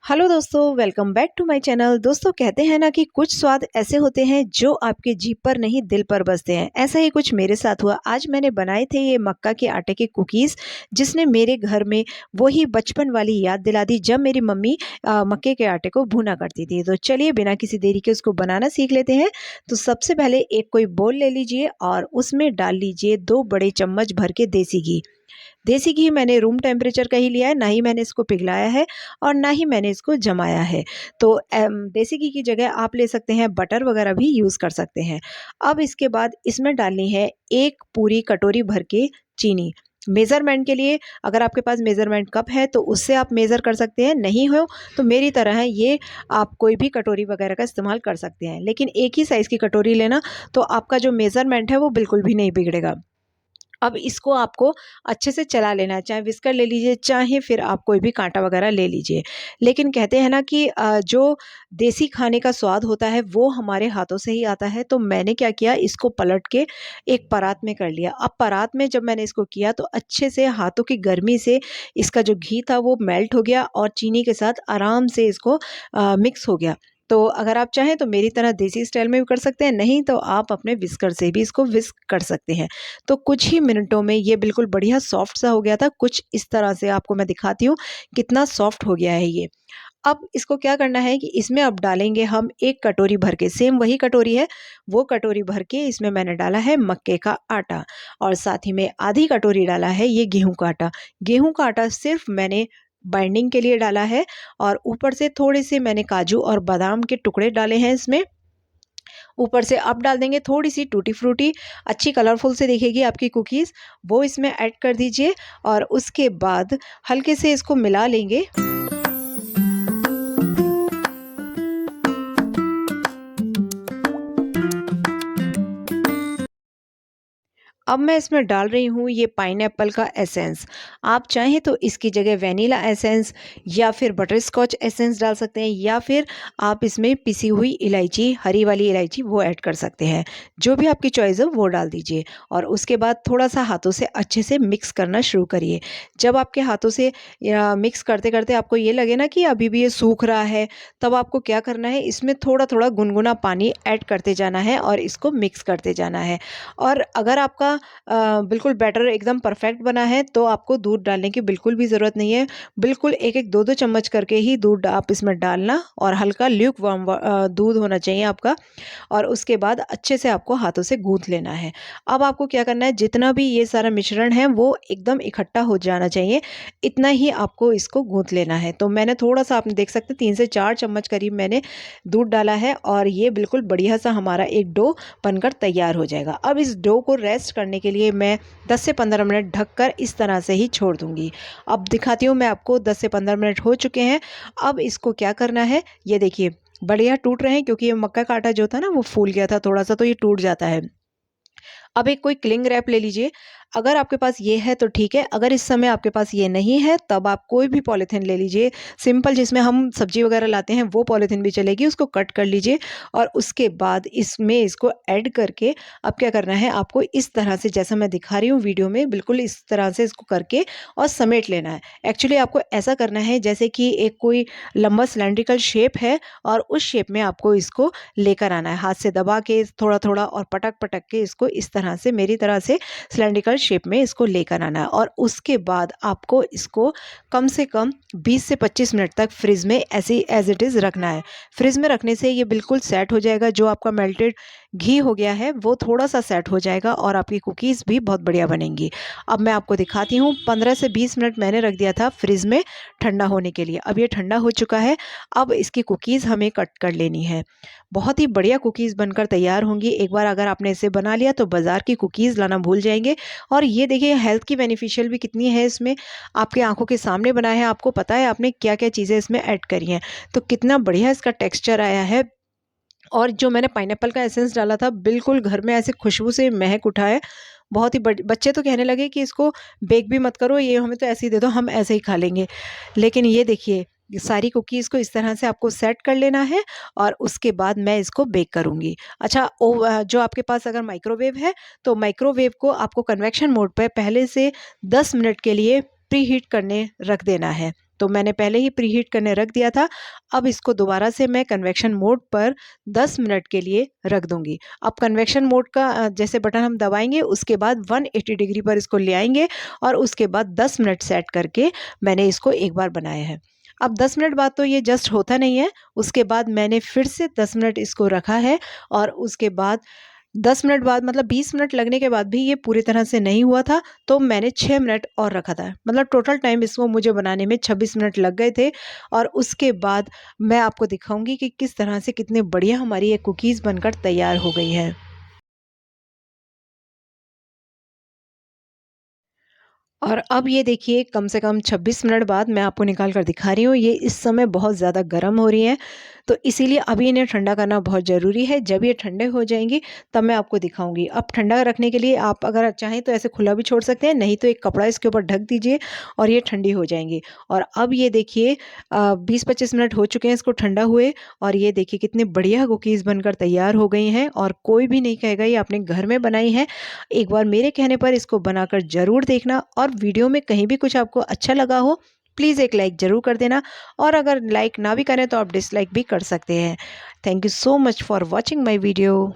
Hello दोस्तों, welcome back to my channel. दोस्तों, कहते हैं ना कि कुछ स्वाद ऐसे होते हैं जो आपके जीभ पर नहीं दिल पर बसते हैं। ऐसा ही कुछ मेरे साथ हुआ। आज मैंने बनाए थे ये मक्का के आटे के कुकीज़, जिसने मेरे घर में वही बचपन वाली याद दिला दी जब मेरी मम्मी मक्के के आटे को भूना करती थी। तो चलिए बिना किसी देरी के उसको बनाना सीख लेते हैं। तो सबसे पहले एक कोई बोल ले लीजिए और उसमें डाल लीजिए 2 बड़े चम्मच भर के देसी घी। देसी घी मैंने रूम टेम्परेचर का ही लिया है, ना ही मैंने इसको पिघलाया है और ना ही मैंने इसको जमाया है। तो देसी घी की जगह आप ले सकते हैं बटर वगैरह भी यूज़ कर सकते हैं। अब इसके बाद इसमें डालनी है 1 पूरी कटोरी भर के चीनी। मेज़रमेंट के लिए अगर आपके पास मेज़रमेंट कप है तो उससे आप मेज़र कर सकते हैं, नहीं हो तो मेरी तरह है ये आप कोई भी कटोरी वगैरह का इस्तेमाल कर सकते हैं। लेकिन एक ही साइज़ की कटोरी लेना, तो आपका जो मेज़रमेंट है वो बिल्कुल भी नहीं बिगड़ेगा। अब इसको आपको अच्छे से चला लेना है, चाहे विस्कर ले लीजिए, चाहे फिर आप कोई भी कांटा वगैरह ले लीजिए। लेकिन कहते हैं ना कि जो देसी खाने का स्वाद होता है वो हमारे हाथों से ही आता है। तो मैंने क्या किया, इसको पलट के एक परात में कर लिया। अब परात में जब मैंने इसको किया तो अच्छे से हाथों की गर्मी से इसका जो घी था वो मेल्ट हो गया और चीनी के साथ आराम से इसको मिक्स हो गया। तो अगर आप चाहें तो मेरी तरह देसी स्टाइल में भी कर सकते हैं, नहीं तो आप अपने विस्कर से भी इसको विस्क कर सकते हैं। तो कुछ ही मिनटों में ये बिल्कुल बढ़िया सॉफ्ट सा हो गया था। कुछ इस तरह से आपको मैं दिखाती हूँ कितना सॉफ्ट हो गया है ये। अब इसको क्या करना है कि इसमें अब डालेंगे हम 1 कटोरी भर के, सेम वही कटोरी है, वो कटोरी भर के इसमें मैंने डाला है मक्के का आटा और साथ ही में आधी कटोरी डाला है ये गेहूँ का आटा। गेहूँ का आटा सिर्फ़ मैंने बाइंडिंग के लिए डाला है और ऊपर से थोड़े से मैंने काजू और बादाम के टुकड़े डाले हैं इसमें। ऊपर से अब डाल देंगे थोड़ी-सी टूटी फ्रूटी, अच्छी कलरफुल से दिखेगी आपकी कुकीज़, वो इसमें ऐड कर दीजिए और उसके बाद हल्के से इसको मिला लेंगे। अब मैं इसमें डाल रही हूँ ये पाइनएप्पल का एसेंस। आप चाहें तो इसकी जगह वैनिला एसेंस या फिर बटरस्कॉच एसेंस डाल सकते हैं या फिर आप इसमें पिसी हुई इलायची, हरी वाली इलायची वो ऐड कर सकते हैं। जो भी आपकी चॉइस हो वो डाल दीजिए और उसके बाद थोड़ा-सा हाथों से अच्छे से मिक्स करना शुरू करिए। जब आपके हाथों से या मिक्स करते-करते आपको ये लगे ना कि अभी भी ये सूख रहा है, तब आपको क्या करना है, इसमें थोड़ा-थोड़ा गुनगुना पानी ऐड करते जाना है और इसको मिक्स करते जाना है। और अगर आपका बिल्कुल बैटर एकदम परफेक्ट बना है तो आपको दूध डालने की बिल्कुल भी ज़रूरत नहीं है। बिल्कुल 1-1, 2-2 चम्मच करके ही दूध आप इसमें डालना और हल्का ल्यूक वार्म दूध होना चाहिए आपका और उसके बाद अच्छे से आपको हाथों से गूँथ लेना है। अब आपको क्या करना है, जितना भी ये सारा मिश्रण है वो एकदम इकट्ठा हो जाना चाहिए, इतना ही आपको इसको गूँथ लेना है। तो मैंने थोड़ा-सा, आपने देख सकते हैं 3 से 4 चम्मच करीब मैंने दूध डाला है और ये बिल्कुल बढ़िया-सा हमारा एक डो बनकर तैयार हो जाएगा। अब इस डो को रेस्ट करने के लिए मैं 10 से 15 मिनट ढककर इस तरह से ही छोड़ दूँगी। अब दिखाती हूँ मैं आपको, 10 से 15 मिनट हो चुके हैं। अब इसको क्या करना है, ये देखिए बढ़िया टूट रहे हैं क्योंकि ये मक्का का आटा जो था ना वो फूल गया था थोड़ा-सा, तो ये टूट जाता है। अब एक कोई क्लिंग रैप ले लीजिए। अगर आपके पास ये है तो ठीक है, अगर इस समय आपके पास ये नहीं है तब आप कोई भी पॉलीथीन ले लीजिए, सिंपल जिसमें हम सब्ज़ी वगैरह लाते हैं वो पॉलीथीन भी चलेगी, उसको कट कर लीजिए और उसके बाद इसमें इसको ऐड करके अब क्या करना है, आपको इस तरह से जैसा मैं दिखा रही हूँ वीडियो में, बिल्कुल इस तरह से इसको करके और समेट लेना है। एक्चुअली आपको ऐसा करना है जैसे कि एक कोई लंबा सिलेंड्रिकल शेप है और उस शेप में आपको इसको लेकर आना है। हाथ से दबा के थोड़ा-थोड़ा और पटक-पटक के इसको इस तरह से, मेरी तरह से सिलेंड्रिकल शेप में इसको लेकर आना है और उसके बाद आपको इसको कम से कम 20 से 25 मिनट तक फ्रिज में ऐसे ही एज़ इट इज़ रखना है। फ्रिज में रखने से ये बिल्कुल सेट हो जाएगा, जो आपका मेल्टेड घी हो गया है वो थोड़ा-सा सेट हो जाएगा और आपकी कुकीज़ भी बहुत बढ़िया बनेंगी। अब मैं आपको दिखाती हूँ, 15 से 20 मिनट मैंने रख दिया था फ्रिज में ठंडा होने के लिए। अब ये ठंडा हो चुका है, अब इसकी कुकीज़ हमें कट कर लेनी है। बहुत ही बढ़िया कुकीज़ बनकर तैयार होंगी। एक बार अगर आपने इसे बना लिया तो बाज़ार की कुकीज़ लाना भूल जाएँगे। और ये देखिए हेल्थ की बेनिफिशियल भी कितनी है इसमें, आपकी आँखों के सामने बना है, आपको पता है आपने क्या-क्या चीज़ें इसमें ऐड करी हैं। तो कितना बढ़िया इसका टेक्सचर आया है और जो मैंने पाइनएप्पल का एसेंस डाला था, बिल्कुल घर में ऐसे खुशबू से महक उठा है। बहुत ही बच्चे तो कहने लगे कि इसको बेक भी मत करो, ये हमें तो ऐसे ही दे दो, हम ऐसे ही खा लेंगे। लेकिन ये देखिए, ये सारी कुकीज़ को इस तरह से आपको सेट कर लेना है और उसके बाद मैं इसको बेक करूँगी। अच्छा, जो आपके पास अगर माइक्रोवेव है, तो माइक्रोवेव को आपको कन्वेक्शन मोड पे पहले से 10 मिनट के लिए प्रीहीट करने रख देना है। तो मैंने पहले ही प्रीहीट करने रख दिया था। अब इसको दोबारा से मैं कन्वेक्शन मोड पर 10 मिनट के लिए रख दूँगी। अब कन्वेक्शन मोड का जैसे बटन हम दबाएँगे उसके बाद 180 डिग्री पर इसको ले आएँगे और उसके बाद 10 मिनट सेट करके मैंने इसको एक बार बनाया है। अब 10 मिनट बाद तो ये जस्ट होता नहीं है, उसके बाद मैंने फिर से 10 मिनट इसको रखा है और उसके बाद 10 मिनट बाद मतलब 20 मिनट लगने के बाद भी ये पूरी तरह से नहीं हुआ था, तो मैंने 6 मिनट और रखा था। मतलब टोटल टाइम इसको मुझे बनाने में 26 मिनट लग गए थे और उसके बाद मैं आपको दिखाऊँगी कि किस तरह से कितनी बढ़िया हमारी ये कुकीज़ बनकर तैयार हो गई हैं। और अब ये देखिए कम से कम 26 मिनट बाद मैं आपको निकाल कर दिखा रही हूँ, ये इस समय बहुत ज़्यादा गर्म हो रही हैं, तो इसीलिए अभी इन्हें ठंडा करना बहुत ज़रूरी है। जब ये ठंडे हो जाएँगी तब मैं आपको दिखाऊँगी। अब ठंडा रखने के लिए आप अगर चाहें तो ऐसे खुला भी छोड़ सकते हैं, नहीं तो एक कपड़ा इसके ऊपर ढक दीजिए और ये ठंडी हो जाएँगी। और अब ये देखिए 20-25 मिनट हो चुके हैं इसको ठंडा हुए और ये देखिए कितनी बढ़िया कुकीज़ बनकर तैयार हो गई हैं और कोई भी नहीं कहेगा ये आपने घर में बनाई हैं। एक बार मेरे कहने पर इसको बनाकर ज़रूर देखना और वीडियो में कहीं भी कुछ आपको अच्छा लगा हो प्लीज़ एक लाइक ज़रूर कर देना और अगर लाइक ना भी करें तो आप डिसलाइक भी कर सकते हैं। Thank you so much for watching my video.